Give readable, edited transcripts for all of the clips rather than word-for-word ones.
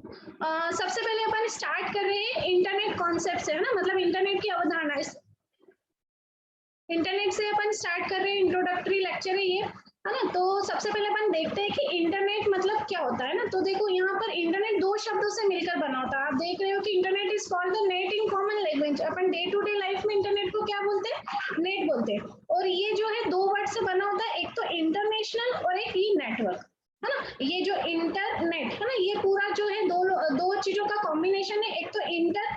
सबसे पहले अपन स्टार्ट कर रहे हैं इंटरनेट कॉन्सेप्ट से, है ना, मतलब इंटरनेट की अवधारणा। इंटरनेट से अपन स्टार्ट कर रहे हैं, इंट्रोडक्टरी लेक्चर है ये, है ना। तो सबसे पहले अपन देखते हैं कि इंटरनेट मतलब क्या होता है ना। तो देखो यहाँ पर इंटरनेट दो शब्दों से मिलकर बना होता है। आप देख रहे हो कि internet is called the net in common language. अपन डे टू डे लाइफ में इंटरनेट को क्या बोलते हैं? नेट बोलते हैं। और ये जो है दो वर्ड से बना होता है, एक तो इंटरनेशनल और एक ई नेटवर्क, है ना। ये जो इंटरनेट है ना, ये पूरा जो है दो चीजों का कॉम्बिनेशन है। एक तो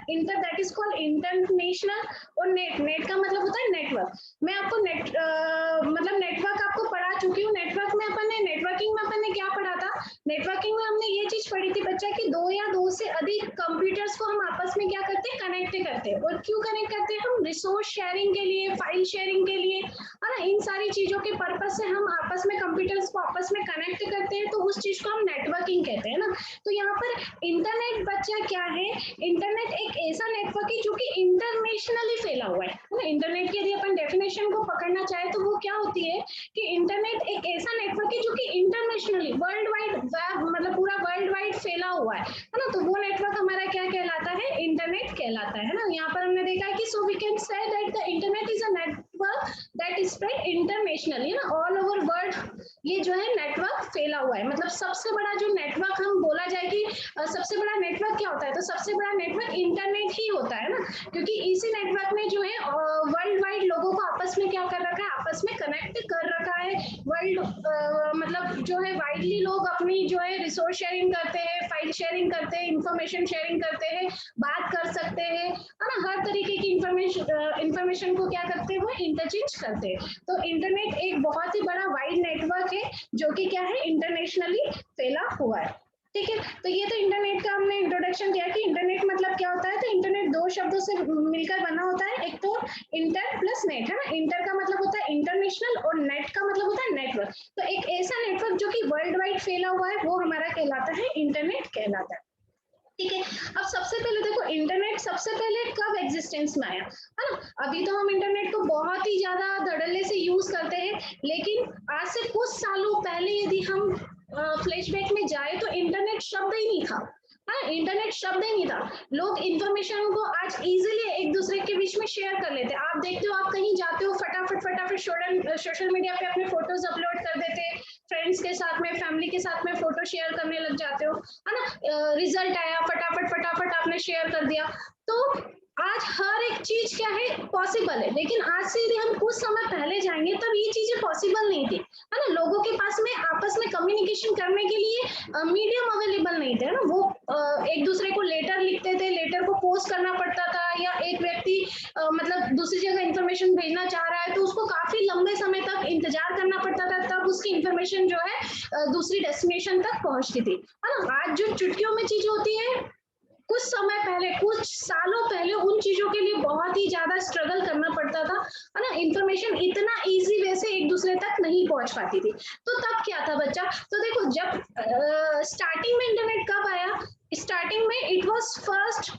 inter that is called international, और नेट का मतलब होता है नेटवर्क। मैं आपको मतलब नेटवर्क आपको पढ़ा चुकी हूँ। नेटवर्क में अपन ने नेटवर्किंग में अपन ने क्या पढ़ा था? नेटवर्किंग में हमने ये चीज पढ़ी थी बच्चा कि दो या दो से अधिक कंप्यूटर्स को हम आपस में क्या करते हैं? कनेक्ट करते हैं। और क्यों कनेक्ट करते हैं? हम रिसोर्स शेयरिंग के लिए, फाइल शेयरिंग के लिए, है ना। इन सारी चीजों के पर्पज से हम आपस में कंप्यूटर्स को आपस में कनेक्ट करते हैं, तो उस चीज को हम नेटवर्किंग कहते हैं ना। तो यहाँ पर इंटरनेट बच्चा क्या है? इंटरनेट एक ऐसा नेटवर्क है जो कि इंटरनेशनली फैला हुआ है ना। इंटरनेट की यदि अपन डेफिनेशन को पकड़ना चाहे तो वो क्या होती है कि इंटरनेट एक ऐसा नेटवर्क है जो कि इंटरनेशनली वर्ल्ड वाइड वेब, मतलब पूरा वर्ल्ड वाइड फैला हुआ है ना। तो वो नेटवर्क हमारा क्या कहलाता है? इंटरनेट कहलाता है ना। यहाँ पर हमने देखा है कि so we can say that the internet is a network that is spread internationally, ना, ऑल ओवर वर्ल्ड। ये जो है नेटवर्क फैला हुआ है। मतलब सबसे बड़ा जो नेटवर्क हम बोला जाए कि सबसे बड़ा नेटवर्क क्या होता है, तो सबसे बड़ा नेटवर्क इंटरनेट ही होता है ना। क्योंकि इसी नेटवर्क में जो है वर्ल्ड वाइड लोगों को आपस में क्या कर रखा है? आपस में कनेक्ट कर रखा है। वर्ल्ड मतलब जो है वाइडली लोग अपनी जो है रिसोर्स शेयरिंग करते हैं, फाइल शेयरिंग करते हैं, इंफॉर्मेशन शेयरिंग करते हैं, बात कर सकते हैं, है ना। हर तरीके की इंफॉर्मेशन को क्या करते हैं? वो इंटरचेंज करते हैं। तो इंटरनेट एक बहुत ही बड़ा वाइड नेटवर्क है जो कि क्या है? इंटरनेशनली फैला हुआ है। ठीक है, तो ये तो इंटरनेट का हमने इंट्रोडक्शन किया कि इंटरनेट मतलब क्या होता है। तो इंटरनेट दो शब्दों से मिलकर बना होता है, एक तो इंटर प्लस नेट, है ना। इंटर का मतलब होता है इंटरनेशनल और नेट का मतलब होता है नेटवर्क। तो एक ऐसा नेटवर्क जो कि वर्ल्ड वाइड फैला हुआ है वो हमारा कहलाता है इंटरनेट कहलाता है। ठीक है, अब सबसे पहले देखो इंटरनेट सबसे पहले कब एग्जिस्टेंस में आया, है ना। अभी तो हम इंटरनेट को बहुत ही ज्यादा धड़ल्ले से यूज करते हैं, लेकिन आज से कुछ सालों पहले यदि हम फ्लैशबैक में जाए तो इंटरनेट शब्द ही नहीं था। हाँ, इंटरनेट शब्द ही नहीं था। लोग इंफॉर्मेशन को आज इजीली एक दूसरे के बीच में शेयर कर लेते हैं। आप देखते हो, आप कहीं जाते हो, फटाफट फटाफट सोशल मीडिया पे अपने फोटोज अपलोड कर देते हैं, फ्रेंड्स के साथ में, फैमिली के साथ में फोटो शेयर करने लग जाते हो, है ना। रिजल्ट आया, फटाफट फटाफट आपने शेयर कर दिया। तो आज हर एक चीज क्या है? पॉसिबल है। लेकिन आज से यदि हम कुछ समय पहले जाएंगे तब ये चीजें पॉसिबल नहीं थी, है ना। लोगों के पास में आपस में कम्युनिकेशन करने के लिए मीडियम अवेलेबल नहीं थे, है ना। वो एक दूसरे को लेटर लिखते थे, लेटर को पोस्ट करना पड़ता था, या एक व्यक्ति मतलब दूसरी जगह इंफॉर्मेशन भेजना चाह रहा है तो उसको काफी लंबे समय तक इंतजार करना पड़ता था, तब उसकी इंफॉर्मेशन जो है दूसरी डेस्टिनेशन तक पहुंचती थी, है ना। आज जो चुटकियों में चीज होती है, कुछ समय पहले, कुछ सालों पहले उन चीजों के लिए बहुत ही ज्यादा स्ट्रगल करना पड़ता था, है ना। इंफॉर्मेशन इतना इजी वे से एक दूसरे तक नहीं पहुंच पाती थी। तो तब क्या था बच्चा? तो देखो, जब स्टार्टिंग में इंटरनेट कब आया? स्टार्टिंग में it was first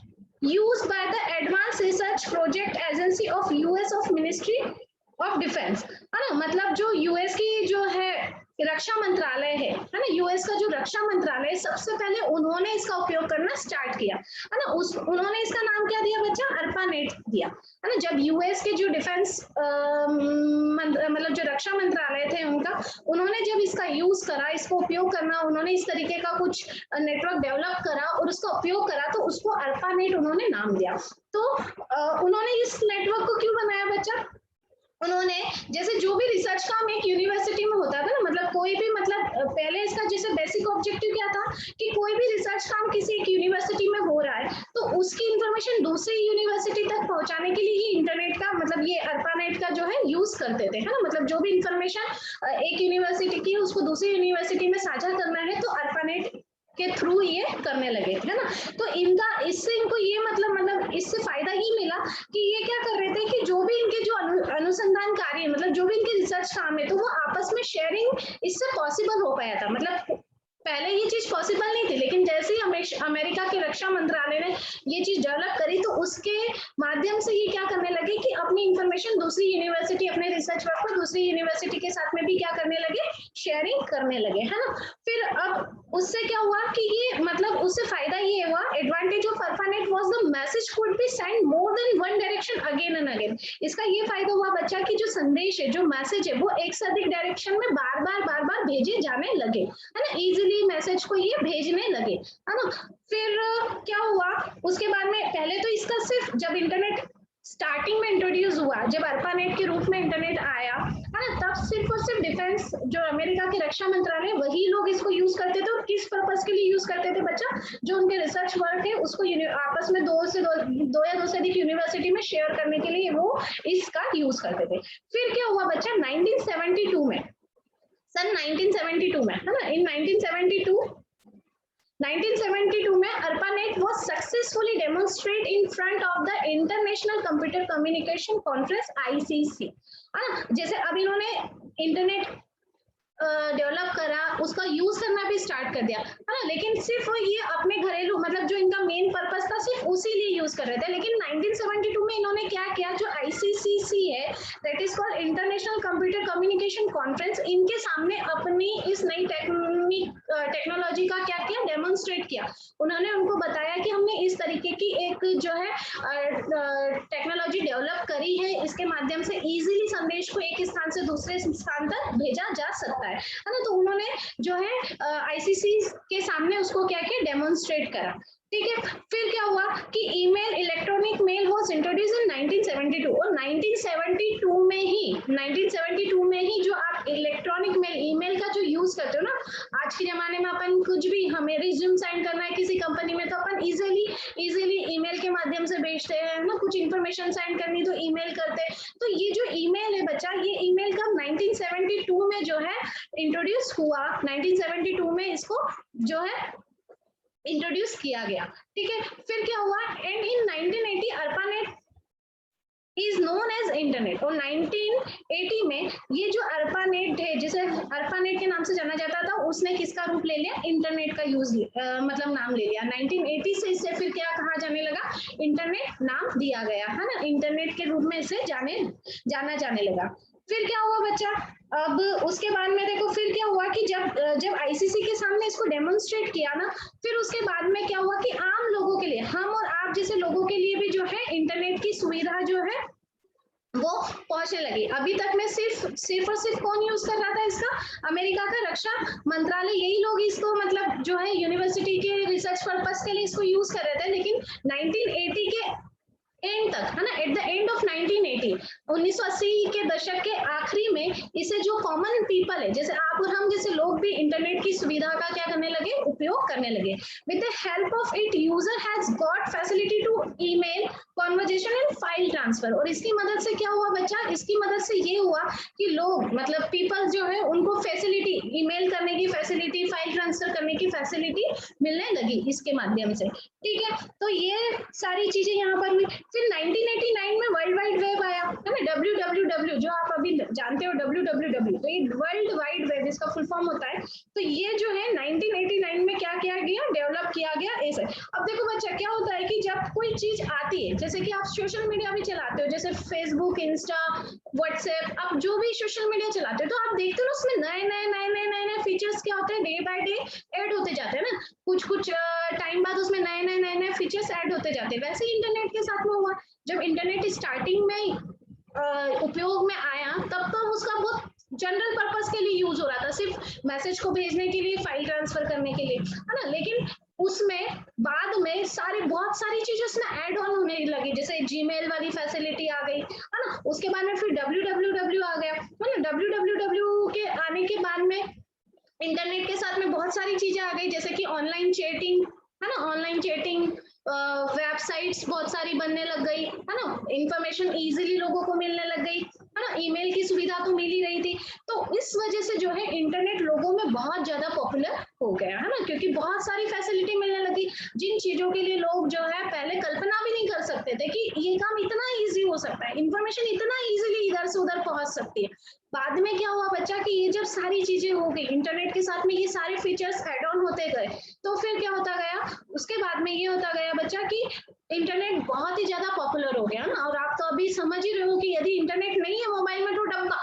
used by the advance research project agency of US of ministry of defence, है ना। मतलब जो यूएस की जो है रक्षा मंत्रालय है ना, यूएस का जो रक्षा मंत्रालय, सबसे पहले उन्होंने इसका उपयोग करना स्टार्ट किया, है ना। उन्होंने इसका नाम क्या दिया बच्चा? अर्पानेट दिया, है ना। जब यूएस के जो डिफेंस मतलब जो रक्षा मंत्रालय थे उनका, उन्होंने जब इसका यूज करा, इसको उपयोग करना, उन्होंने इस तरीके का कुछ नेटवर्क डेवलप करा और उसका उपयोग करा, तो उसको अर्पानेट उन्होंने नाम दिया। तो उन्होंने इस नेटवर्क को क्यों बनाया बच्चा? उन्होंने, जैसे जो भी रिसर्च काम एक यूनिवर्सिटी में होता था ना, मतलब कोई भी, मतलब पहले इसका जैसे बेसिक ऑब्जेक्टिव क्या था कि कोई भी रिसर्च काम किसी एक यूनिवर्सिटी में हो रहा है तो उसकी इंफॉर्मेशन दूसरी यूनिवर्सिटी तक पहुंचाने के लिए ही इंटरनेट का, मतलब ये अर्पानेट का जो है यूज करते थे, है ना। मतलब जो भी इंफॉर्मेशन एक यूनिवर्सिटी की है उसको दूसरी यूनिवर्सिटी में साझा करना है तो अर्पानेट के थ्रू ये करने लगे, है ना। तो इनका, इससे इनको ये मतलब इससे फायदा ये मिला कि ये क्या कर रहे थे कि जो भी इनके जो अनुसंधान कार्य, मतलब जो भी इनके रिसर्च काम है, तो वो आपस में शेयरिंग इससे पॉसिबल हो पाया था। मतलब पहले ये चीज पॉसिबल नहीं थी, लेकिन जैसे ही अमेरिका के रक्षा मंत्रालय ने ये चीज डेवलप करी तो उसके माध्यम से ये क्या करने लगे कि अपनी इंफॉर्मेशन दूसरी यूनिवर्सिटी, अपने रिसर्च वर्क को दूसरी यूनिवर्सिटी के साथ में भी क्या करने लगे, शेयरिंग करने लगे, है ना। फिर अब उससे क्या हुआ कि ये मतलब उससे फायदा ये हुआ, advantage of ARPANET was the message could be send more than one direction again and again. इसका ये फायदा हुआ बच्चा कि जो संदेश है, जो मैसेज है, वो एक से अधिक डायरेक्शन में बार बार भेजे जाने लगे, है ना, इजीली मैसेज को ये भेजने लगे, है ना। फिर क्या हुआ उसके बाद में, पहले तो इसका सिर्फ जब इंटरनेट स्टार्टिंग में इंट्रोड्यूस हुआ, जब ARPANET के रूप में इंटरनेट आया, है ना, तब सिर्फ और सिर्फ डिफेंस, जो अमेरिका के रक्षा मंत्रालय, वही लोग इसको यूज करते थे। और किस पर्पस के लिए यूज करते थे बच्चा, जो उनके रिसर्च वर्क है उसको आपस में दो या दो से अधिक यूनिवर्सिटी में शेयर करने के लिए वो इसका यूज करते थे। फिर क्या हुआ बच्चा, 1972 में, सन 1972 में, है ना, इन 1972 में ARPANET was successfully demonstrated in front of the International Computer Communication Conference ICC, है ना। जैसे अब इन्होंने इंटरनेट डेवलप करा, उसका यूज करना भी स्टार्ट कर दिया, है ना, लेकिन सिर्फ ये अपने घरेलू, मतलब जो इनका मेन पर्पस था सिर्फ उसी लिए यूज कर रहे थे। लेकिन 1972 में इन्होंने क्या किया, जो ICCC है, that is called international computer communication conference, इनके सामने अपनी इस नई टेक्नोलॉजी का क्या किया, डेमोन्स्ट्रेट किया। उन्होंने उनको बताया कि हमने इस तरीके की एक जो है टेक्नोलॉजी डेवलप करी है, इसके माध्यम से इजीली संदेश को एक स्थान से दूसरे स्थान तक भेजा जा सकता है ना। तो उन्होंने जो है ICC के सामने उसको क्या किया, डेमोन्स्ट्रेट करा, ठीक है। फिर क्या हुआ कि email, electronic mail was introduce in 1972, और 1972 में ही जो आप इलेक्ट्रॉनिक मेल, ईमेल का जो यूज करते हो ना, आज के जमाने में अपन कुछ भी, हमें रिज्यूम साइन करना है किसी कंपनी में तो अपन इजीली ईमेल के माध्यम से भेजते हैं ना, कुछ इंफॉर्मेशन साइन करनी तो ईमेल करते हैं। तो ये जो ईमेल है बच्चा, ये ईमेल का 1972 में जो है इंट्रोड्यूस हुआ, 1972 में इसको जो है इंट्रोड्यूस किया गया, ठीक है। फिर क्या हुआ, and in 1980 ARPANET is known as internet, और 1980 में ये जो ARPANET है, जिसे ARPANET के नाम से जाना जाता था, उसने किसका रूप ले लिया, इंटरनेट का यूज मतलब नाम ले लिया। 1980 से इसे फिर क्या कहा जाने लगा, इंटरनेट नाम दिया गया, है ना, इंटरनेट के रूप में इसे जाना जाने लगा। फिर क्या हुआ बच्चा, अब उसके बाद में देखो फिर क्या हुआ कि जब ICC के सामने इसको डेमोन्स्ट्रेट किया ना, फिर उसके बाद में क्या हुआ कि आम लोगों के लिए, हम और आप जैसे लोगों के लिए भी जो है इंटरनेट की सुविधा जो है वो पहुंचने लगी। अभी तक में सिर्फ और सिर्फ कौन यूज कर रहा था इसका, अमेरिका का रक्षा मंत्रालय, यही लोग इसको मतलब जो है यूनिवर्सिटी के रिसर्च पर्पस के लिए इसको यूज कर रहे थे। लेकिन 1980 के एंड तक, है ना, एट द एंड ऑफ 1980, 1980 के दशक के आखिरी में इसे जो कॉमन पीपल है, जैसे आप और हम जैसे लोग भी इंटरनेट की सुविधा का क्या करने लगे, उपयोग करने लगे। With the help of it user has got facility to email, conversation and file transfer. और इसकी मदद से क्या हुआ बच्चा, इसकी मदद से ये हुआ कि लोग मतलब पीपल जो है उनको फैसिलिटी, ईमेल करने की फैसिलिटी, फाइल ट्रांसफर करने की फैसिलिटी मिलने लगी इसके माध्यम से, ठीक है। तो ये सारी चीजें यहाँ पर भी। फिर 1989 में वर्ल्ड वाइड वेब आया, है ना, WWW, जो आप अभी जानते हो WWW, तो ये वर्ल्ड वाइड वेब इसका फुल फॉर्म होता है। तो ये जो है 1989 में क्या किया गया, डेवलप किया गया ऐसे। अब देखो बच्चा क्या होता है कि जब कोई चीज आती है, जैसे कि आप सोशल मीडिया भी चलाते हो, जैसे फेसबुक, इंस्टा, व्हाट्सएप, आप जो भी सोशल मीडिया चलाते हो, तो आप देखते हो उसमें नए फीचर्स क्या होते हैं, डे बाय डे ऐड होते जाते हैं ना, कुछ टाइम बाद उसमें नए फीचर्स ऐड होते जाते हैं। वैसे ही इंटरनेट के साथ में हुआ, जब इंटरनेट स्टार्टिंग में उपयोग में आया, तब तो उसका बहुत जनरल पर्पस के लिए यूज हो रहा था, सिर्फ मैसेज को भेजने के लिए, फाइल ट्रांसफर करने के लिए, है ना। लेकिन उसमें बाद में बहुत सारी चीजें उसमें ऐड ऑन होने लगी, जैसे जीमेल वाली फैसिलिटी आ गई, है ना। उसके बाद में फिर WWW आ गया, है ना। WWW के आने के बाद में इंटरनेट के साथ में बहुत सारी चीजें आ गई, जैसे कि ऑनलाइन चैटिंग, है ना, ऑनलाइन चैटिंग, वेबसाइट्स बहुत सारी बनने लग गई, है ना, इंफॉर्मेशन इजीली लोगों को मिलने लग गई, है ना, ईमेल की सुविधा तो मिल ही रही थी। तो इस वजह से जो है इंटरनेट लोगों में बहुत ज्यादा पॉपुलर हो गया है ना, क्योंकि बहुत सारी फैसिलिटी मिलने लगी जिन चीजों के लिए लोग जो है पहले कल्पना भी नहीं कर सकते थे कि ये काम इतना इजी हो सकता है, इंफॉर्मेशन इतना इजीली इधर से उधर पहुंच सकती है। बाद में क्या हुआ बच्चा कि ये जब सारी चीजें हो गई इंटरनेट के साथ में, ये सारे फीचर्स एड ऑन होते गए, तो फिर क्या होता गया, उसके बाद में ये होता गया बच्चा कि इंटरनेट बहुत ही ज्यादा पॉपुलर हो गया ना। और आप तो अभी समझ ही रहे हो कि यदि इंटरनेट नहीं है मोबाइल में तो डब्बा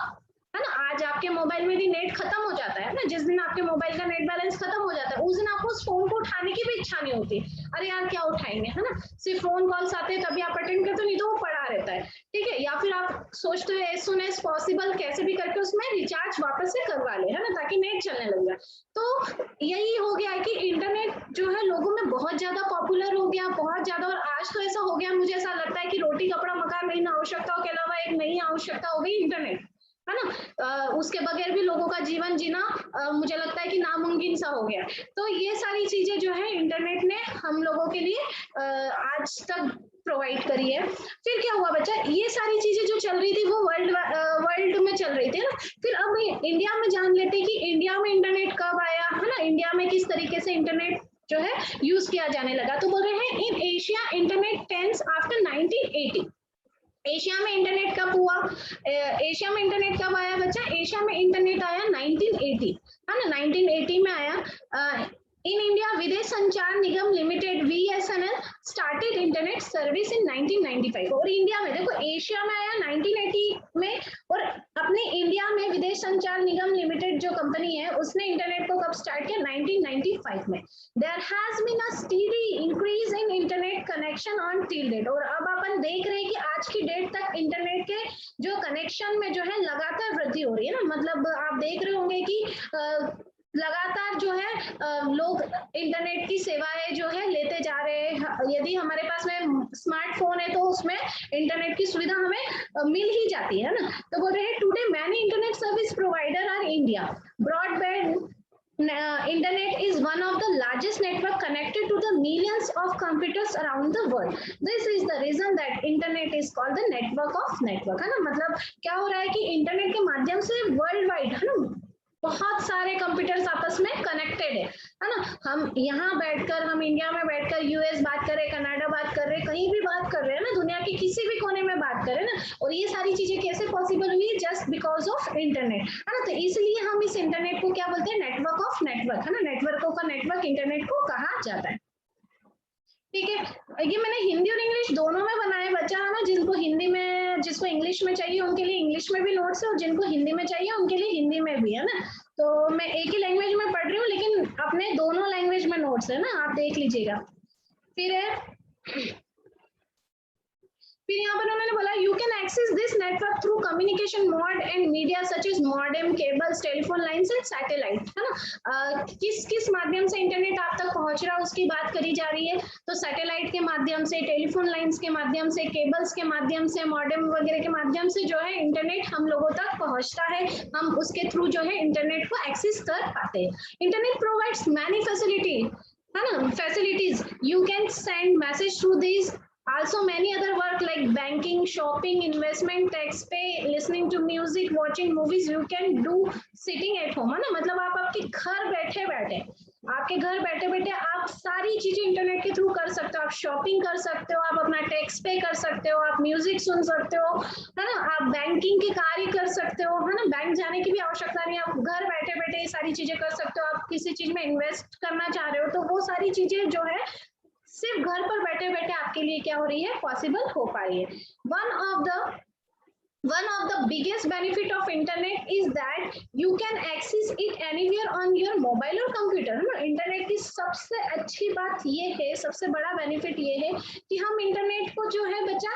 है ना। आज आपके मोबाइल में भी नेट खत्म हो जाता है ना, जिस दिन आपके मोबाइल का नेट बैलेंस खत्म हो जाता है उस दिन आपको उस फोन को उठाने की भी इच्छा नहीं होती, अरे यार क्या उठाएंगे, है ना। सिर्फ फोन कॉल्स आते हैं तभी आप अटेंड करते हो, नहीं तो वो पड़ा रहता है, ठीक है। या फिर आप सोचते हो एज सुन एज पॉसिबल कैसे भी करके उसमें रिचार्ज वापस से करवा ले, है ना, ताकि नेट चलने लग जाए। तो यही हो गया है कि इंटरनेट जो है लोगों में बहुत ज्यादा पॉपुलर हो गया, बहुत ज्यादा। और आज तो ऐसा हो गया, मुझे ऐसा लगता है कि रोटी कपड़ा मकान नहीं आवश्यकताओं के अलावा एक नई आवश्यकता हो गई इंटरनेट, है ना। उसके बगैर भी लोगों का जीवन जीना मुझे लगता है कि नामुमकिन सा हो गया। तो ये सारी चीजें जो है इंटरनेट ने हम लोगों के लिए आज तक प्रोवाइड करी है। फिर क्या हुआ बच्चा, ये सारी चीजें जो चल रही थी वो वर्ल्ड में चल रही थी ना। फिर अब इंडिया में जान लेते हैं कि इंडिया में इंटरनेट कब आया, है ना, इंडिया में किस तरीके से इंटरनेट जो है यूज किया जाने लगा। तो बोल रहे हैं in Asia internet tense after 1980। Asia में इंटरनेट कब हुआ, एशिया में इंटरनेट कब आया बच्चा, एशिया में इंटरनेट आया 1980, है ना, 1980 में आया। इन India Videsh Sanchar Nigam limited VSNL started internet service in 1995। और इंडिया में देखो एशिया में आया 1980 में, और अपने इंडिया में विदेश संचार निगम लिमिटेड जो कंपनी है उसने इंटरनेट को कब स्टार्ट किया, 1995 में। There has been a steady increase in internet connection on till date. और अब अपन देख रहे हैं कि आज की डेट तक इंटरनेट के जो कनेक्शन में जो है लगातार वृद्धि हो रही है ना। मतलब आप देख रहे होंगे कि लगातार जो है लोग इंटरनेट की सेवाएं जो है लेते जा रहे हैं। यदि हमारे पास में स्मार्टफोन है तो उसमें इंटरनेट की सुविधा हमें मिल ही जाती है ना। तो बोल रहे हैं today many internet service provider R India broadband internet is one of the largest network connected to the millions of computers around the world. This is the reason that internet is called the network of network, है ना। मतलब क्या हो रहा है कि internet के माध्यम से वर्ल्ड वाइड, है ना, बहुत सारे कंप्यूटर्स आपस में कनेक्टेड है ना। हम यहाँ बैठकर, हम इंडिया में बैठकर यूएस बात कर रहे, कनाडा बात कर रहे, कहीं भी बात कर रहे हैं ना, दुनिया के किसी भी कोने में बात कर रहे हैं ना। और ये सारी चीजें कैसे पॉसिबल हुई, जस्ट बिकॉज ऑफ इंटरनेट, है ना। तो इसलिए हम इस इंटरनेट को क्या बोलते हैं, नेटवर्क ऑफ नेटवर्क, है ना। नेटवर्कों का नेटवर्क इंटरनेट को कहा जाता है, ठीक है। ये मैंने हिंदी और इंग्लिश दोनों में बनाए बच्चा, है ना। जिनको हिंदी में, जिसको इंग्लिश में चाहिए उनके लिए इंग्लिश में भी नोट्स है, और जिनको हिंदी में चाहिए उनके लिए हिंदी में भी, है ना। तो मैं एक ही लैंग्वेज में पढ़ रही हूँ लेकिन अपने दोनों लैंग्वेज में नोट्स है ना, आप देख लीजिएगा। फिर है, फिर यहाँ पर उन्होंने बोला you can access this network through communication mode and media such as modem, cables, telephone lines and satellite, है ना। किस किस माध्यम से इंटरनेट आप तक पहुंच रहा है उसकी बात करी जा रही है। तो सैटेलाइट के माध्यम से, टेलीफोन लाइंस के माध्यम से, केबल्स के माध्यम से, मॉडेम वगैरह के माध्यम से जो है इंटरनेट हम लोगों तक पहुंचता है। हम उसके थ्रू जो है इंटरनेट को एक्सेस कर पाते हैं। इंटरनेट प्रोवाइड्स मैनी फैसिलिटी, है ना, facilities. You can send message through this, also many other work like banking, shopping, investment, tax pay, listening to music, watching movies you can do sitting at home, है ना। मतलब आप आपके घर बैठे बैठे, आपके घर बैठे बैठे आप सारी चीजें इंटरनेट के थ्रू कर सकते हो। आप शॉपिंग कर सकते हो, आप अपना टैक्स पे कर सकते हो, आप म्यूजिक सुन सकते हो, है ना, आप बैंकिंग के कार्य कर सकते हो, है ना। बैंक जाने की भी आवश्यकता नहीं, आप घर बैठे बैठे ये सारी चीजें कर सकते हो। आप किसी चीज में इन्वेस्ट करना चाह रहे हो तो वो सारी चीजें जो है सिर्फ घर पर बैठे बैठे आपके लिए क्या हो रही है, पॉसिबल हो पा रही है। One of the biggest benefit of internet is that you can access it anywhere on your mobile or computer, है ना। इंटरनेट की सबसे अच्छी बात ये है, सबसे बड़ा बेनिफिट ये है कि हम इंटरनेट को जो है बच्चा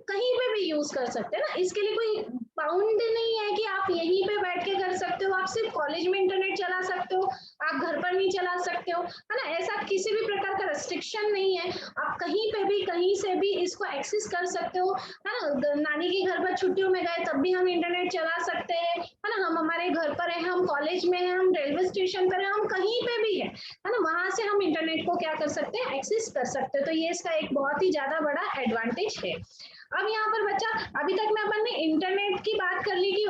कहीं पे भी यूज कर सकते हैं ना। इसके लिए कोई बाउंड नहीं है कि आप यहीं पे बैठ के कर सकते हो, आप सिर्फ कॉलेज में इंटरनेट चला सकते हो, आप घर पर नहीं चला सकते हो, है ना। ऐसा किसी भी प्रकार का रेस्ट्रिक्शन नहीं है, आप कहीं पे भी कहीं से भी इसको एक्सेस कर सकते हो, है ना। नानी के घर पर छुट्टियों में गए तब भी हम इंटरनेट चला सकते हैं, है ना। हम हमारे घर पर है, हम कॉलेज में है, हम रेलवे स्टेशन पर है, हम कहीं पे भी है ना, वहां से हम इंटरनेट को क्या कर सकते हैं, एक्सेस कर सकते हैं। तो ये इसका एक बहुत ही ज्यादा बड़ा एडवांटेज है। अब यहाँ पर बच्चा, अभी तक में अपन ने इंटरनेट की बात कर ली कि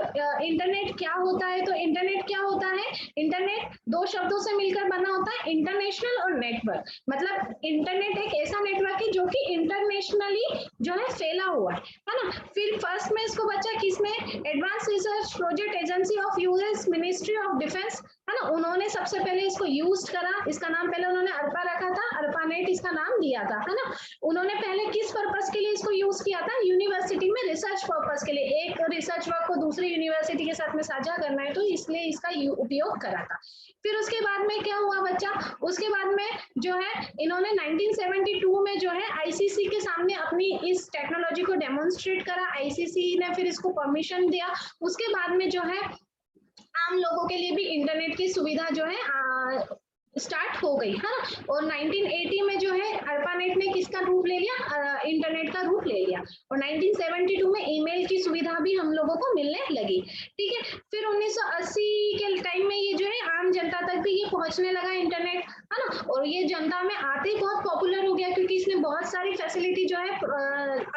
इंटरनेट क्या होता है। तो इंटरनेट क्या होता है, इंटरनेट दो शब्दों से मिलकर बना होता है, इंटरनेशनल और नेटवर्क। मतलब इंटरनेट एक ऐसा नेटवर्क है जो कि इंटरनेशनली जो है फैला हुआ है ना। फिर फर्स्ट में इसको बच्चा किसने, advance research project agency of US ministry of defence है ना, उन्होंने सबसे पहले इसको यूज करा। इसका नाम पहले उन्होंने अर्पा रखा था, अर्पानेट इसका नाम दिया था है ना। उन्होंने पहले किस पर्पस के लिए इसको यूज किया था, यूनिवर्सिटी में रिसर्च पर्पस के लिए, एक रिसर्च वर्क को दूसरी यूनिवर्सिटी के साथ में साझा करना है, तो इसलिए इसका उपयोग करा था। फिर उसके बाद में क्या हुआ बच्चा, उसके बाद में जो है इन्होंने 1972 में जो है आईसीसी के सामने अपनी इस टेक्नोलॉजी को डेमोन्स्ट्रेट करा। आईसीसी ने फिर इसको परमिशन दिया। उसके बाद में जो है आम लोगों के लिए भी इंटरनेट की सुविधा जो है स्टार्ट हो गई है ना। और 1980 में जो है अर्पानेट ने किसका रूप ले लिया, इंटरनेट का रूप ले लिया। और 1972 में ईमेल की सुविधा भी हम लोगों को मिलने लगी। ठीक है, फिर 1980 के टाइम में ये जो है आम जनता तक भी ये पहुंचने लगा इंटरनेट है ना। और ये जनता में आते ही बहुत पॉपुलर हो गया, क्योंकि इसने बहुत सारी फैसिलिटी जो है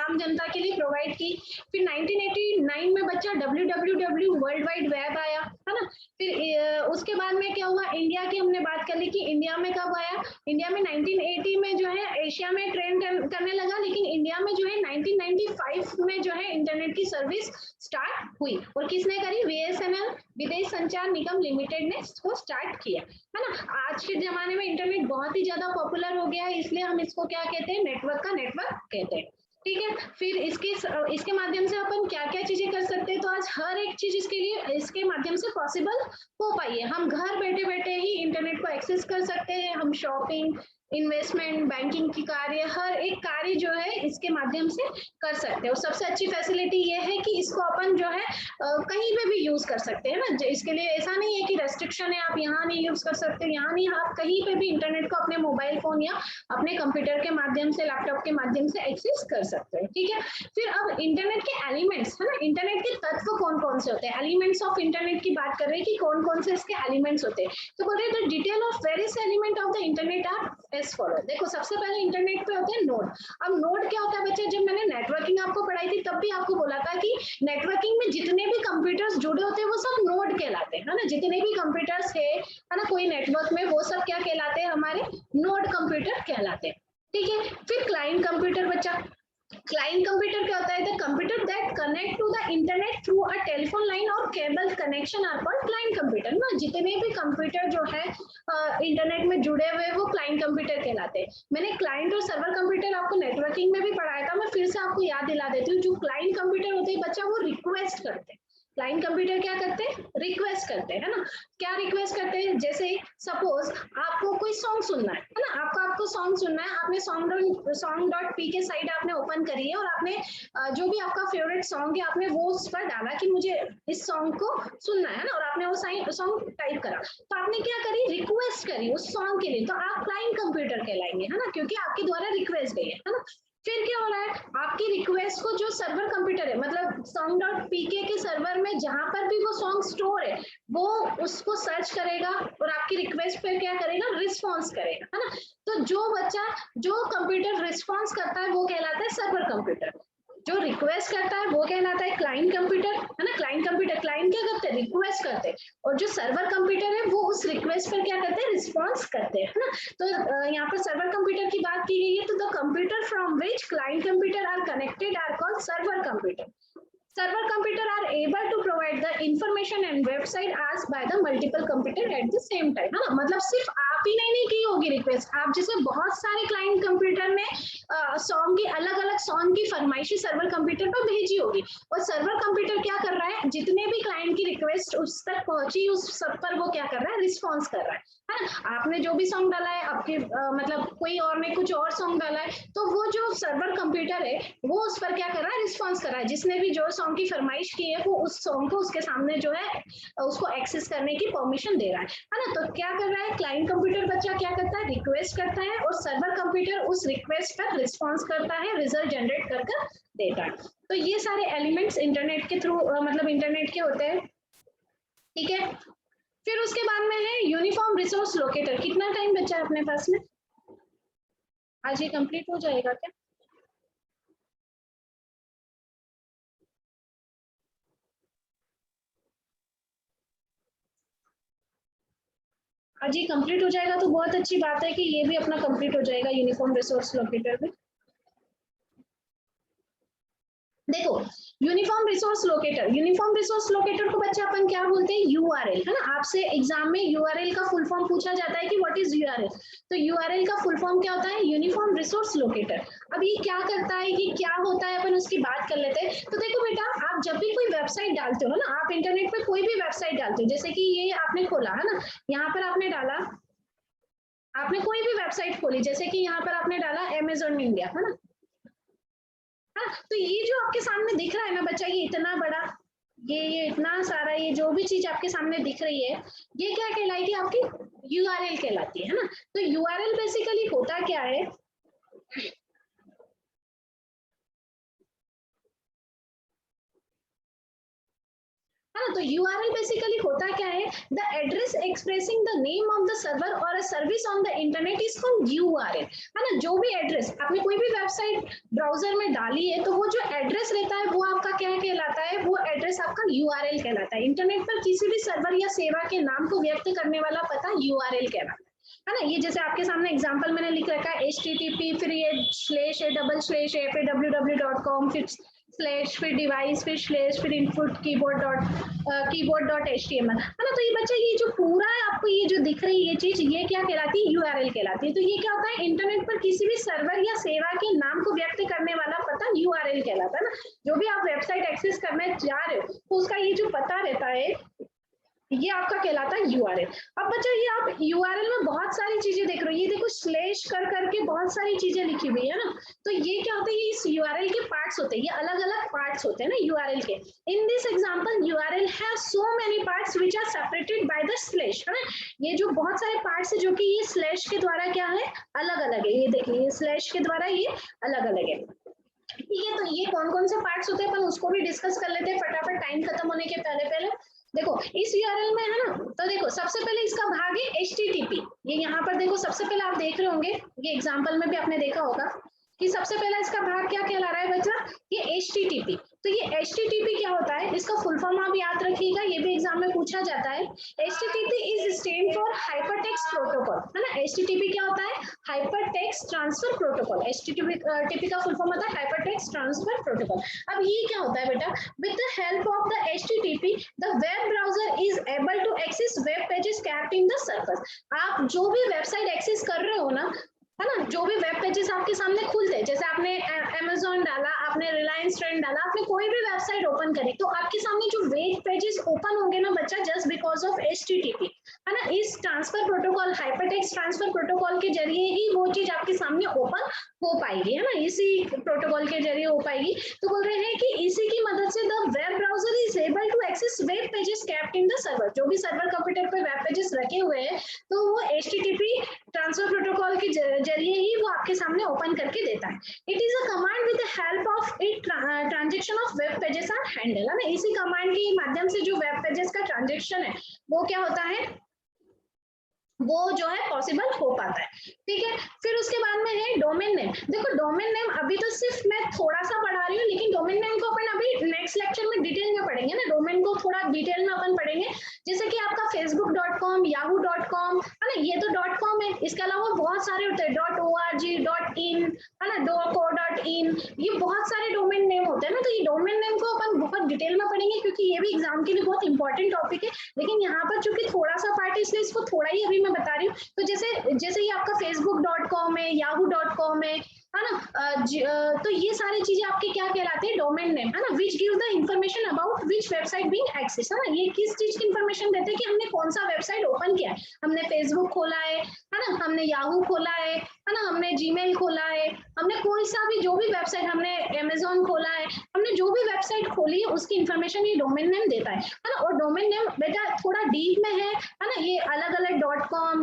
आम जनता के लिए प्रोवाइड की। फिर 1989 में बच्चा www वर्ल्ड वाइड वेब आया है ना। फिर उसके बाद में क्या हुआ, इंडिया की हमने बात कर ली कि इंडिया में कब आया, इंडिया में 1980 में जो है एशिया में ट्रेंड करने लगा, लेकिन इंडिया में जो है 1995 में जो है इंटरनेट की सर्विस स्टार्ट हुई। और किसने करी, बीएसएनएल विदेश संचार निगम लिमिटेड ने इसको स्टार्ट किया है ना। आज के जमाने में इंटरनेट बहुत ही ज्यादा पॉपुलर हो गया है, इसलिए हम इसको क्या कहते हैं, नेटवर्क का नेटवर्क कहते हैं। ठीक है, फिर इसके माध्यम से अपन क्या क्या चीजें कर सकते हैं। तो आज हर एक चीज इसके माध्यम से पॉसिबल हो पाई है। हम घर बैठे बैठे ही इंटरनेट को एक्सेस कर सकते हैं। हम शॉपिंग, इन्वेस्टमेंट, बैंकिंग की कार्य, हर एक कार्य जो है इसके माध्यम से कर सकते हैं। और सबसे अच्छी फैसिलिटी ये है कि इसको अपन जो है कहीं पे भी यूज कर सकते हैं ना। इसके लिए ऐसा नहीं है कि रेस्ट्रिक्शन है, आप यहाँ नहीं यूज कर सकते, यहाँ नहीं, आप कहीं पे भी इंटरनेट को अपने मोबाइल फोन या अपने कंप्यूटर के माध्यम से, लैपटॉप के माध्यम से एक्सेस कर सकते हैं। ठीक है, फिर अब इंटरनेट के एलिमेंट्स है ना, इंटरनेट के तत्व कौन कौन से होते हैं, एलिमेंट्स ऑफ इंटरनेट की बात कर रहे हैं कि कौन कौन से इसके एलिमेंट्स होते हैं। तो बोल रहे हैं detail of various element of the internet are as follow. देखो सबसे पहले इंटरनेट पे होते हैं नोड। अब नोड क्या होता है बच्चे, जब मैंने नेटवर्किंग आपको पढ़ाई थी तब भी आपको बोला था कि नेटवर्किंग में जितने भी कंप्यूटर्स जुड़े होते हैं वो सब नोड कहलाते हैं है ना। जितने भी कंप्यूटर्स है ना कोई नेटवर्क में, वो सब क्या कहलाते हैं, हमारे नोड कंप्यूटर कहलाते हैं। ठीक है, फिर क्लाइंट कंप्यूटर बच्चा, क्लाइंट कंप्यूटर क्या होता है, the computer that connect to the internet through a telephone line और cable connection are called client computer ना। जितने भी कंप्यूटर जो है इंटरनेट में जुड़े हुए वो क्लाइंट कंप्यूटर कहलाते हैं। मैंने क्लाइंट और सर्वर कंप्यूटर आपको नेटवर्किंग में भी पढ़ाया था, मैं फिर से आपको याद दिला देती हूँ। जो क्लाइंट कंप्यूटर होते हैं बच्चा, वो रिक्वेस्ट करते हैं। क्लाइंट कंप्यूटर क्या करते हैं, रिक्वेस्ट करते हैं है ना। क्या रिक्वेस्ट करते हैं, जैसे सपोज आपको कोई सॉन्ग सुनना है ना, आपको सॉन्ग सुनना है, आपने song.pk साइट आपने ओपन करी है और आपने जो भी आपका फेवरेट सॉन्ग है आपने वो उस पर डाला कि मुझे इस सॉन्ग को सुनना है ना, और आपने वो सॉन्ग टाइप करा, तो आपने क्या करी, रिक्वेस्ट करी उस सॉन्ग के लिए, तो आप क्लाइंट कंप्यूटर कहलाएंगे है ना, क्योंकि आपके द्वारा रिक्वेस्ट गई है ना। फिर क्या हो रहा है, आपकी रिक्वेस्ट को जो सर्वर कंप्यूटर है, मतलब song.pk के सर्वर में जहां पर भी वो सॉन्ग स्टोर है, वो उसको सर्च करेगा और आपकी रिक्वेस्ट पे क्या करेगा, रिस्पॉन्स करेगा है ना। तो जो कंप्यूटर रिस्पॉन्स करता है वो कहलाता है सर्वर कंप्यूटर, जो रिक्वेस्ट करता है वो कहलाता है क्लाइंट कंप्यूटर है ना। क्लाइंट क्या करते हैं, रिक्वेस्ट करते हैं, और जो सर्वर कंप्यूटर है वो उस रिक्वेस्ट पर क्या करते हैं, रिस्पॉन्स करते हैं है ना। तो यहाँ पर सर्वर कंप्यूटर की बात की गई है, तो the computer from which client computer are connected are called server computer. Server computer are able to provide the information and website asked by the multiple computer at the same time है ना। मतलब सिर्फ आप ही नहीं की होगी request, आप जैसे बहुत सारे क्लाइंट कंप्यूटर ने सॉन्ग की अलग अलग सॉन्ग की फरमाइशी सर्वर कंप्यूटर पर भेजी होगी, और सर्वर कंप्यूटर क्या कर रहा है, जितने भी क्लाइंट की रिक्वेस्ट उस तक पहुंची उस सब पर वो क्या कर रहा है, रिस्पॉन्स कर रहा है ना। आपने जो भी सॉन्ग डाला है, आपके मतलब कोई और ने कुछ और सॉन्ग डाला है, तो वो जो सर्वर कंप्यूटर है वो उस पर क्या कर रहा है, रिस्पॉन्स कर रहा है। जिसने भी जो सॉन्ग की फरमाइश की है वो उस सॉन्ग को उसके सामने जो है उसको एक्सेस करने की परमिशन दे रहा है ना। तो क्या कर रहा है, क्लाइंट कंप्यूटर बच्चा क्या करता है, रिक्वेस्ट करता है, और सर्वर कंप्यूटर उस रिक्वेस्ट पर रिस्पॉन्स करता है, रिजल्ट जनरेट कर देता है। तो ये सारे एलिमेंट्स इंटरनेट के थ्रू मतलब इंटरनेट के होते हैं। ठीक है, फिर उसके बाद में है यूनिफॉर्म रिसोर्स लोकेटर। कितना टाइम बचा है अपने पास में, आज ये कंप्लीट हो जाएगा क्या? आज ये कंप्लीट हो जाएगा तो बहुत अच्छी बात है कि ये भी अपना कंप्लीट हो जाएगा यूनिफॉर्म रिसोर्स लोकेटर में। देखो यूनिफॉर्म रिसोर्स लोकेटर को बच्चे अपन क्या बोलते हैं, यूआरएल, है ना। आपसे एग्जाम में यूआरएल का फुल फॉर्म पूछा जाता है कि व्हाट इज यूआरएल, तो यूआरएल का फुल फॉर्म क्या होता है, यूनिफॉर्म रिसोर्स लोकेटर। अब ये क्या करता है, कि क्या होता है, अपन उसकी बात कर लेते हैं। तो देखो बेटा, आप जब भी कोई वेबसाइट डालते हो ना, आप इंटरनेट पे कोई भी वेबसाइट डालते हो, जैसे कि ये आपने खोला है ना, यहाँ पर आपने डाला, आपने कोई भी वेबसाइट खोली, जैसे कि यहाँ पर आपने डाला अमेजोन इंडिया, है ना। हाँ, तो ये जो आपके सामने दिख रहा है ना बच्चा, ये इतना बड़ा, ये इतना सारा, ये जो भी चीज आपके सामने दिख रही है, ये क्या कहलाएगी, आपकी यूआरएल कहलाती है ना। तो यूआरएल बेसिकली होता क्या है, है ना। तो यूआरएल बेसिकली होता क्या है, the address expressing the name of the server और a service on the internet is called URL, है ना। जो भी एड्रेस आपने कोई भी वेबसाइट ब्राउजर में डाली है, तो वो जो एड्रेस रहता है वो आपका क्या कहलाता है, वो एड्रेस आपका यूआरएल कहलाता है। इंटरनेट पर किसी भी सर्वर या सेवा के नाम को व्यक्त करने वाला पता यूआरएल कहलाता है ना। ये जैसे आपके सामने एग्जांपल मैंने लिख रखा है, http फिर ये स्लैश है डबल स्लैश faw.com फिर स्लैश फिर डिवाइस फिर स्लैश फिर इनपुट कीबोर्ड.html, है ना। तो ये बच्चा, ये जो पूरा है आपको ये जो दिख रही है ये चीज, ये क्या कहलाती है, यूआरएल कहलाती है। तो ये क्या होता है, इंटरनेट पर किसी भी सर्वर या सेवा के नाम को व्यक्त करने वाला पता यूआरएल कहलाता है ना। जो भी आप वेबसाइट एक्सेस करने जा रहे हो, तो उसका ये जो पता रहता है, ये आपका कहलाता है यूआरएल। अब बच्चा, ये आप यूआरएल में बहुत सारी चीजें देख रहे हो, ये देखो स्लैश कर करके बहुत सारी चीजें लिखी हुई है ना। तो ये क्या होता है, ये इस यूआरएल के पार्ट्स होते हैं, ये अलग अलग पार्ट्स होते हैं ना यूआरएल के। In this example URL have so many parts which are separated by the slash, है ना। ये जो बहुत सारे पार्ट्स है जो कि ये स्लैश के द्वारा क्या है, अलग अलग है। ये देखिए, ये स्लैश के द्वारा ये अलग अलग है, ठीक है। तो ये कौन कौन से पार्ट्स होते हैं अपन उसको भी डिस्कस कर लेते हैं फटाफट, टाइम खत्म होने के पहले पहले। देखो इस यूआरएल में, है ना, तो देखो सबसे पहले इसका भाग है http। ये यहाँ पर देखो, सबसे पहले आप देख रहे होंगे, ये एग्जांपल में भी आपने देखा होगा कि सबसे पहला इसका भाग क्या कहला रहा है बच्चा, ये http। तो ये http क्या होता है, इसका फुल फॉर्म आप याद रखिएगा, ये भी एग्जाम में पूछा जाता है। http is stand for hypertext protocol, है ना। http क्या होता है, हाइपरटेक्स्ट ट्रांसफर प्रोटोकॉल। http का फुल फॉर्म होता है हाइपरटेक्स्ट ट्रांसफर प्रोटोकॉल। अब ये क्या होता है बेटा, with the help of the http the web browser is able to access web pages kept in the server. आप जो भी वेबसाइट एक्सेस कर रहे हो ना, है ना, जो भी वेब पेजेस आपके सामने खुलते हैं, जैसे आपने अमेजोन डाला, आपने रिलायंस ट्रेंड डाला, आपने कोई भी वेबसाइट ओपन करी, तो आपके सामने जो वेब पेजेस ओपन होंगे ना बच्चा, जस्ट बिकॉज ऑफ http, है ना। इस transfer protocol, hypertext transfer protocol के जरिए ही वो चीज आपके सामने ओपन हो पाएगी, है ना, इसी प्रोटोकॉल के जरिए हो पाएगी। तो बोल रहे हैं कि इसी की मदद से the web browser is able to access web pages kept in the server. जो भी सर्वर कंप्यूटर पे वेब पेजेस रखे हुए हैं, तो वो http ट्रांसफर प्रोटोकॉल के जरिए ही वो आपके सामने ओपन करके देता है। It is a command with the help of it transaction of web pages are handle, है ना। इसी कमांड के माध्यम से जो वेब पेजेस का ट्रांजैक्शन है वो क्या होता है, वो जो है पॉसिबल हो पाता है, ठीक है। फिर उसके बाद में है डोमेन नेम। देखो डोमेन नेम अभी तो सिर्फ मैं थोड़ा सा पढ़ा रही हूँ, लेकिन डोमेन नेम को अपन अभी नेक्स्ट लेक्चर में डिटेल में पढ़ेंगे ना, डोमेन को थोड़ा डिटेल में अपन पढ़ेंगे। जैसे कि आपका facebook.com, yahoo.com, है ना, ये तो .com है, इसके अलावा बहुत सारे होते हैं, .org, .in, है ना, .co.in, ये बहुत सारे डोमेन नेम होते हैं ना। तो ये डोमेन नेम को अपन बहुत डिटेल में पढ़ेंगे, क्योंकि ये भी एग्जाम के लिए बहुत इंपॉर्टेंट टॉपिक है। लेकिन यहाँ पर चूंकि थोड़ा सा पार्ट है, इसलिए इसको थोड़ा ही अभी मैं बता रही हूँ। तो जैसे ही आपका facebook.com है, yahoo.com है ना, तो ये सारी चीजें आपके क्या कहलाते हैं, डोमेन नेम, है ना, which give the information about which website being access, है ना। ये किस चीज की इंफॉर्मेशन देते हैं कि हमने कौन सा वेबसाइट ओपन किया है, हमने फेसबुक खोला है ना, हमने याहू खोला है ना, हमने जीमेल खोला है, हमने कोई सा भी जो भी वेबसाइट, हमने अमेजोन खोला है, हमने जो भी वेबसाइट खोली है उसकी इंफॉर्मेशन ये डोमेन नेम देता है ना। और डोमेन नेम बेटा थोड़ा डीप में है ना, ये अलग अलग .com,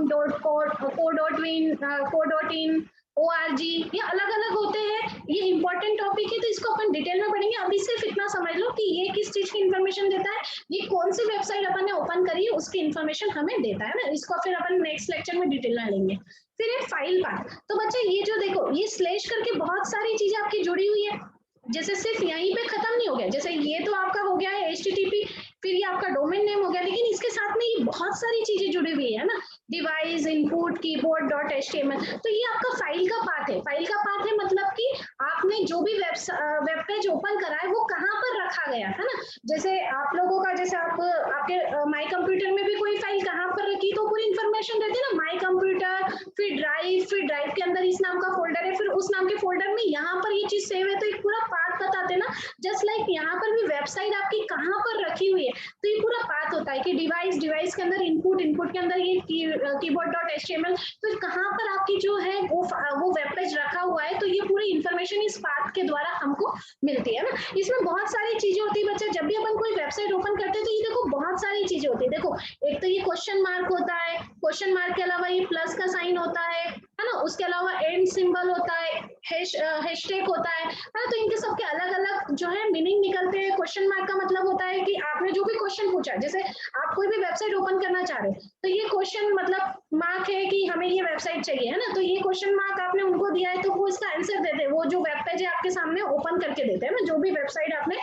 .co.in, ORG, ये अलग अलग होते हैं, ये इंपॉर्टेंट टॉपिक है, तो इसको अपन डिटेल में पढ़ेंगे। अभी सिर्फ इतना समझ लो कि ये किस चीज की इंफॉर्मेशन देता है, ये कौन सी वेबसाइट अपन ने ओपन करी है उसकी इंफॉर्मेशन हमें देता है ना। इसको फिर अपन नेक्स्ट लेक्चर में डिटेल में लेंगे। फिर है फाइल पाथ। तो बच्चे ये जो देखो, ये स्लैश करके बहुत सारी चीजें आपकी जुड़ी हुई है, जैसे सिर्फ यहीं पे खत्म नहीं हो गया, जैसे ये तो आपका हो गया है http, फिर ये आपका डोमेन नेम हो गया, लेकिन इसके साथ में ये बहुत सारी चीजें जुड़ी हुई है ना। Device input keyboard dot HTML. तो ये आपका फाइल का पाथ है। फाइल का पाथ है मतलब कि आपने जो भी वेब पेज ओपन करा है वो कहाँ पर रखा गया है ना। जैसे आप लोगों का, जैसे आप आपके माई कंप्यूटर में भी कोई फाइल कहाँ पर रखी तो पूरी इंफॉर्मेशन रहती है ना, माई कंप्यूटर, फिर ड्राइव के अंदर इस नाम का फोल्डर है, फिर उस नाम के फोल्डर में यहाँ पर ये चीज सेव है, तो एक पूरा पाथ बताते ना। जस्ट लाइक यहाँ पर भी वेबसाइट आपकी कहाँ पर रखी हुई है, तो ये पूरा पाथ होता है कि डिवाइस के अंदर इनपुट के अंदर ये कीबोर्ड डॉट एचटीएमएल, तो कहाँ पर आपकी जो है वो वेब पेज रखा हुआ है, तो ये पूरी इंफॉर्मेशन इस पाथ के द्वारा हमको मिलती है ना। इसमें बहुत सारी चीजें होती है बच्चा, जब भी अपन कोई वेबसाइट ओपन करते हैं तो ये देखो बहुत सारी चीजें होती है। देखो एक तो ये क्वेश्चन मार्क होता है, क्वेश्चन मार्क के अलावा ये प्लस का साइन होता है ना, उसके अलावा एंड सिंबल होता है, हैशटैग होता है ना। तो इनके सबके अलग अलग जो है मीनिंग निकलते हैं। क्वेश्चन मार्क का मतलब होता है कि आपने जो भी क्वेश्चन पूछा, जैसे आप कोई भी वेबसाइट ओपन करना चाह रहे हैं तो ये क्वेश्चन मतलब मार्क है कि हमें ये वेबसाइट चाहिए है ना, तो ये क्वेश्चन मार्क आपने उनको दिया है तो वो इसका आंसर देते हैं, वो जो वेब पेज है आपके सामने ओपन करके देते हैं ना, जो भी वेबसाइट आपने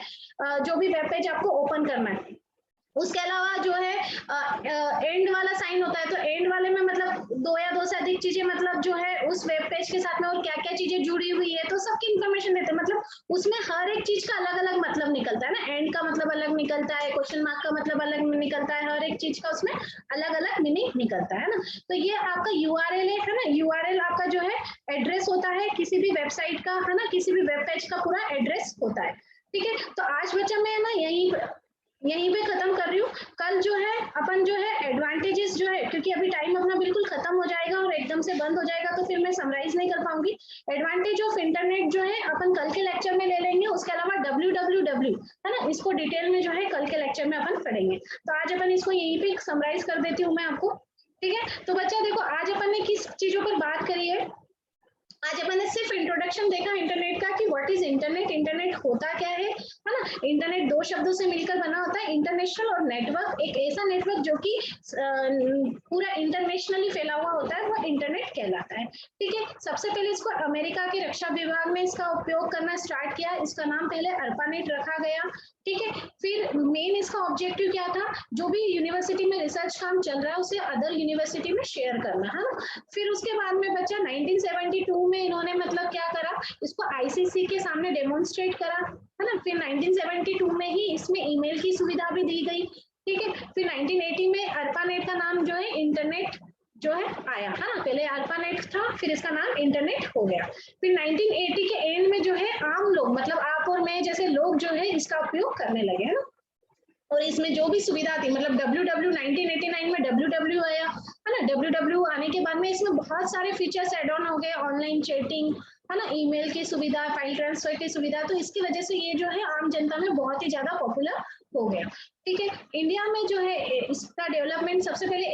जो भी वेब पेज आपको ओपन करना है। उसके अलावा जो है एंड वाला साइन होता है, तो एंड वाले में मतलब दो या दो से अधिक चीजें मतलब जो है उस वेब पेज के साथ में और क्या क्या चीजें जुड़ी हुई है तो सबकी इंफॉर्मेशन देते हैं। मतलब उसमें हर एक चीज का अलग अलग मतलब निकलता है ना, एंड का मतलब अलग निकलता है, क्वेश्चन मार्क का मतलब अलग निकलता है, हर एक चीज का उसमें अलग अलग मीनिंग निकलता है ना। तो ये आपका यूआरएल है ना, यूआरएल आपका जो है एड्रेस होता है किसी भी वेबसाइट का है ना, किसी भी वेब पेज का पूरा एड्रेस होता है। ठीक है, तो आज बच्चा मैं ना यहीं पे खत्म कर रही हूँ। कल जो है अपन जो है एडवांटेजेस जो है, क्योंकि अभी टाइम अपना बिल्कुल खत्म हो जाएगा और एकदम से बंद हो जाएगा तो फिर मैं समराइज नहीं कर पाऊंगी। एडवांटेज ऑफ इंटरनेट जो है अपन कल के लेक्चर में ले लेंगे। उसके अलावा www है ना, इसको डिटेल में जो है कल के लेक्चर में अपन पढ़ेंगे। तो आज अपन इसको यहीं पे समराइज कर देती हूँ मैं आपको। ठीक है, तो बच्चा देखो आज अपन ने किस चीजों पर बात करी है। आज अपन ने सिर्फ इंट्रोडक्शन देखा इंटरनेट का कि व्हाट इज इंटरनेट, इंटरनेट होता क्या है ना। इंटरनेट दो शब्दों से मिलकर बना होता है, इंटरनेशनल और नेटवर्क। एक ऐसा नेटवर्क जो कि पूरा इंटरनेशनली फैला हुआ होता है वो इंटरनेट कहलाता है। ठीक है, सबसे पहले इसको अमेरिका के रक्षा विभाग में इसका उपयोग करना स्टार्ट किया। इसका नाम पहले अर्पानेट रखा गया। ठीक है, फिर मेन इसका ऑब्जेक्टिव क्या था, जो भी यूनिवर्सिटी में रिसर्च काम चल रहा है उसे अदर यूनिवर्सिटी में शेयर करना है ना। फिर उसके बाद में बच्चा 1972 में इन्होंने मतलब क्या करा, इसको आईसीसी के सामने डेमोन्स्ट्रेट करा है ना। फिर 1972 में ही इसमें ईमेल की सुविधा भी दी गई। ठीक है, फिर 1980 में अर्पानेट का नाम जो है इंटरनेट जो है आया है ना, पहले अल्फानेट था फिर इसका नाम इंटरनेट हो गया। फिर 1980 के एंड में जो है आम लोग मतलब आप और मैं जैसे लोग जो है इसका उपयोग करने लगे है ना। और इसमें जो भी सुविधा थी मतलब www 1989 में www आया है ना, www आने के बाद में इसमें बहुत सारे फीचर्स एड ऑन हो गए, ऑनलाइन चैटिंग है ना, ईमेल की सुविधा, फाइल ट्रांसफर की सुविधा। तो इसकी वजह से ये जो है आम जनता में बहुत ही ज्यादा पॉपुलर हो गया। ठीक है, इंडिया में जो है इसका डेवलपमेंट सबसे पहले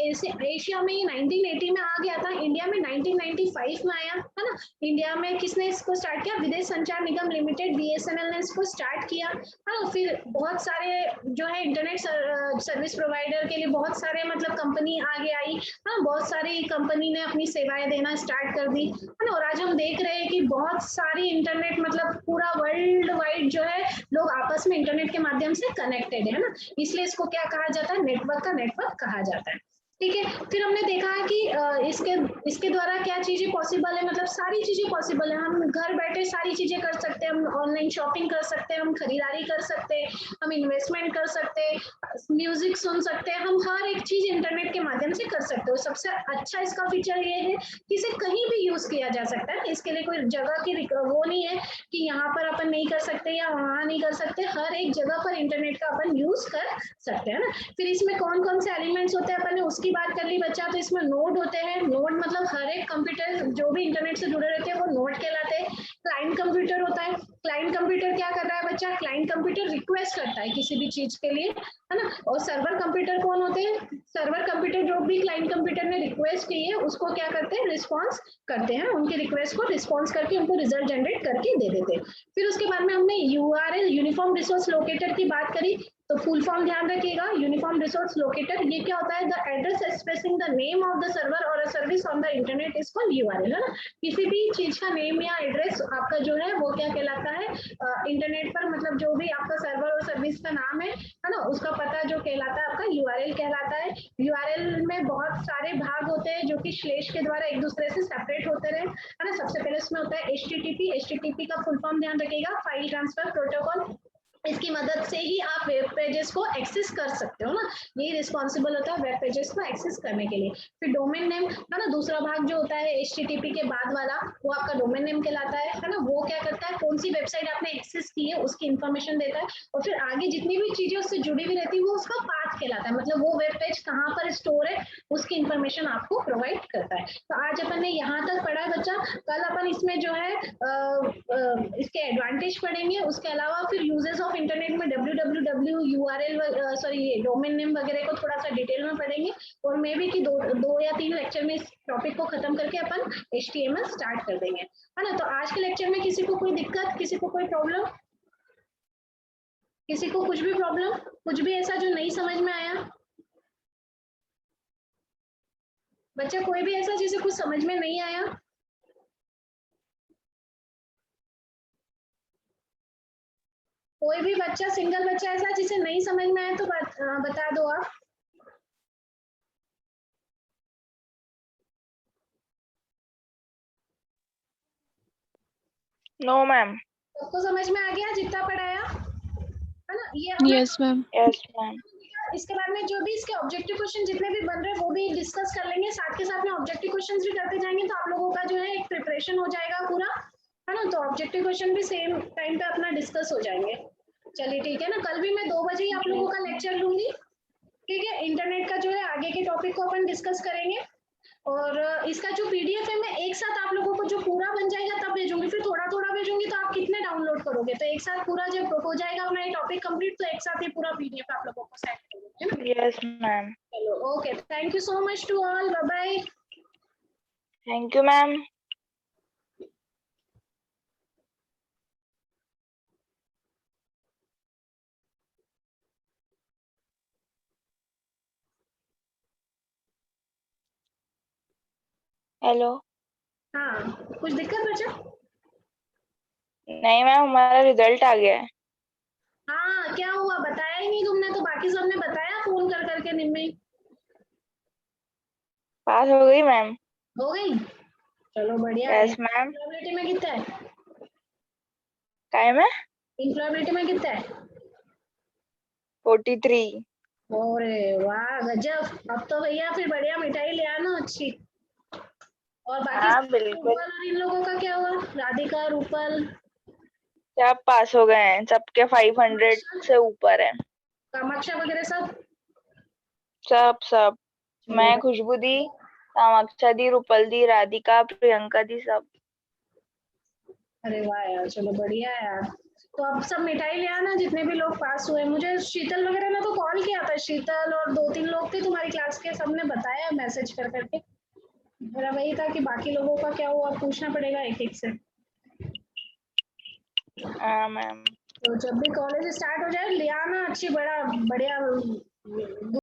एशिया में 1980 में आ गया था, इंडिया में 1995 में आया है ना। इंडिया में किसने इसको स्टार्ट किया, विदेश संचार निगम लिमिटेड बीएसएनएल ने इसको स्टार्ट किया है ना। फिर बहुत सारे जो है इंटरनेट सर्विस प्रोवाइडर के लिए बहुत सारे मतलब कंपनी आगे आई है ना, बहुत सारी कंपनी ने अपनी सेवाएं देना स्टार्ट कर दी है ना। और आज हम देख रहे हैं कि बहुत सारी इंटरनेट मतलब पूरा वर्ल्ड वाइड जो है लोग आपस में इंटरनेट के माध्यम से कनेक्टेड है ना, इसलिए इसको क्या कहा जाता है, नेटवर्क का नेटवर्क कहा जाता है। ठीक है, फिर हमने देखा है कि इसके द्वारा क्या चीजें पॉसिबल है, मतलब सारी चीजें पॉसिबल है। हम घर बैठे सारी चीजें कर सकते हैं, हम ऑनलाइन शॉपिंग कर सकते हैं, हम खरीदारी कर सकते हैं, हम इन्वेस्टमेंट कर सकते हैं, म्यूजिक सुन सकते हैं, हम हर एक चीज इंटरनेट के माध्यम से कर सकते हो। सबसे अच्छा इसका फीचर ये है कि इसे कहीं भी यूज किया जा सकता है, इसके लिए कोई जगह की वो नहीं है कि यहाँ पर अपन नहीं कर सकते या वहां नहीं कर सकते, हर एक जगह पर इंटरनेट का अपन यूज कर सकते हैं ना। फिर इसमें कौन कौन से एलिमेंट्स होते हैं अपन ने उसकी बात कर ली बच्चा। तो इसमें नोड होते हैं, नोड मतलब हर एक कंप्यूटर जो भी इंटरनेट से जुड़े रहते हैं वो नोड कहलाते हैं। क्लाइंट कंप्यूटर होता है, क्लाइंट कंप्यूटर क्या कर रहा है बच्चा, क्लाइंट कंप्यूटर रिक्वेस्ट करता है किसी भी चीज के लिए है ना। और सर्वर कंप्यूटर कौन होते हैं, सर्वर कंप्यूटर जो भी क्लाइंट कंप्यूटर ने रिक्वेस्ट की है उसको क्या करते हैं, रिस्पॉन्स करते हैं, उनकी रिक्वेस्ट को रिस्पॉन्स करके उनको रिजल्ट जनरेट करके दे देते हैं। फिर उसके बाद में हमने यूआरएल यूनिफॉर्म रिसोर्स लोकेटर की बात करी। तो फुल फॉर्म ध्यान रखिएगा, यूनिफॉर्म रिसोर्स लोकेटर। ये क्या होता है? The address expressing the name of the server और a service on the internet is called URL, है ना। किसी भी चीज का नेम या एड्रेस आपका जो है वो क्या कहलाता है इंटरनेट पर, मतलब जो भी आपका सर्वर और सर्विस का नाम है ना, उसका पता जो कहलाता है आपका यूआरएल कहलाता है। यूआरएल में बहुत सारे भाग होते हैं जो कि स्लैश के द्वारा एक दूसरे से सेपरेट होते रहे, है ना। सबसे पहले इसमें होता है एचटीटीपी। एचटीटीपी का फुल फॉर्म ध्यान रखिएगा, फाइल ट्रांसफर प्रोटोकॉल। इसकी मदद से ही आप वेब पेजेस को एक्सेस कर सकते हो ना, ये रिस्पॉन्सिबल होता है वेब पेजेस को एक्सेस करने के लिए। फिर डोमेन नेम, है ना, दूसरा भाग जो होता है एचटीटीपी के बाद वाला, वो आपका डोमेन नेम कहलाता है ना। वो क्या करता है, कौन सी वेबसाइट आपने एक्सेस की है उसकी इन्फॉर्मेशन देता है, और फिर आगे जितनी भी चीजें उससे जुड़ी हुई रहती है वो उसका पाथ कहलाता है, मतलब वो वेब पेज कहाँ पर स्टोर है उसकी इन्फॉर्मेशन आपको प्रोवाइड करता है। तो आज अपन ने यहाँ तक पढ़ा है बच्चा। कल अपन इसमें जो है इसके एडवांटेज पढ़ेंगे, उसके अलावा फिर यूजेस ऑफ इंटरनेट में www URL sorry domain name वगैरह को थोड़ा सा डिटेल में पढ़ेंगे, और मे बी कि दो या तीन लेक्चर में इस टॉपिक को खत्म करके अपन HTML स्टार्ट कर देंगे, है ना। तो आज के लेक्चर में किसी को कोई दिक्कत, किसी को कोई प्रॉब्लम, किसी को कुछ भी प्रॉब्लम, कुछ भी ऐसा जो नहीं समझ में आया? बच्चा कोई भी ऐसा जिसे कुछ समझ में नहीं आया? कोई भी बच्चा, सिंगल बच्चा ऐसा जिसे नहीं समझ में आया तो बता दो आप। No ma'am. सबको समझ में आ गया जितना पढ़ाया, है ना। ये अपना यस मैम। Yes ma'am. इसके बाद में जो भी इसके ऑब्जेक्टिव क्वेश्चन जितने भी बन रहे हैं वो भी डिस्कस कर लेंगे, साथ के साथ में ऑब्जेक्टिव क्वेश्चंस भी करते जाएंगे, तो आप लोगों का जो है एक प्रिपरेशन हो जाएगा पूरा, है ना। तो ऑब्जेक्टिव क्वेश्चन भी सेम टाइम पे अपना डिस्कस हो जाएंगे। चलिए ठीक है ना, कल भी मैं 2 बजे ही आप लोगों का लेक्चर लूंगी, ठीक है। इंटरनेट का जो है आगे के टॉपिक को अपन डिस्कस करेंगे, और इसका जो पीडीएफ है मैं एक साथ आप लोगों को जो पूरा बन जाएगा तब भेजूंगी, फिर थोड़ा थोड़ा भेजूंगी, तो आप कितने डाउनलोड करोगे? तो एक साथ पूरा जब हो जाएगा अपना ये टॉपिक कंप्लीट तो एक साथ ही पूरा पीडीएफ आप लोगों को सेंड करूंगी, है ना। Yes ma'am. चलो okay, thank you so much to all, bye bye. Thank you ma'am. Hello. हाँ, कुछ दिक्कत बच्चा? नहीं मैम, हमारा रिजल्ट आ गया है। हाँ, क्या हुआ बताया ही नहीं तुमने, तो बाकी सबने बताया फोन कर करके निम्मी। पास हो गई मैम। हो गई? चलो बढ़िया है। Yes ma'am. इंप्लॉयबिलिटी में कितना है? काय में? इंप्लॉयबिलिटी में कितना है? 43। अरे वाह गजब, अब तो भैया फिर बढ़िया मिठाई ले आना अच्छी। और बाकी हाँ रूपल बिल्कुल। और इन लोगों का क्या हुआ? राधिका, रूपल, सब पास हो गए हैं, सबके 500 से ऊपर है। कामाक्षा वगैरह सब? सब सब। मैं, चलो, खुशबू दी, कामाक्षा दी, रूपल दी, राधिका, प्रियंका दी, सब। अरे वाह यार, चलो बढ़िया है यार। तो अब सब मिठाई ले आना जितने भी लोग पास हुए। मुझे शीतल वगैरह ने तो कॉल किया था, शीतल और 2-3 लोग थे तुम्हारी क्लास के, सबने बताया मैसेज कर करके। मेरा वही था कि बाकी लोगों का क्या हुआ, पूछना पड़ेगा एक एक से। हाँ मैम। तो जब भी कॉलेज स्टार्ट हो जाए ले आना अच्छी बड़ा बढ़िया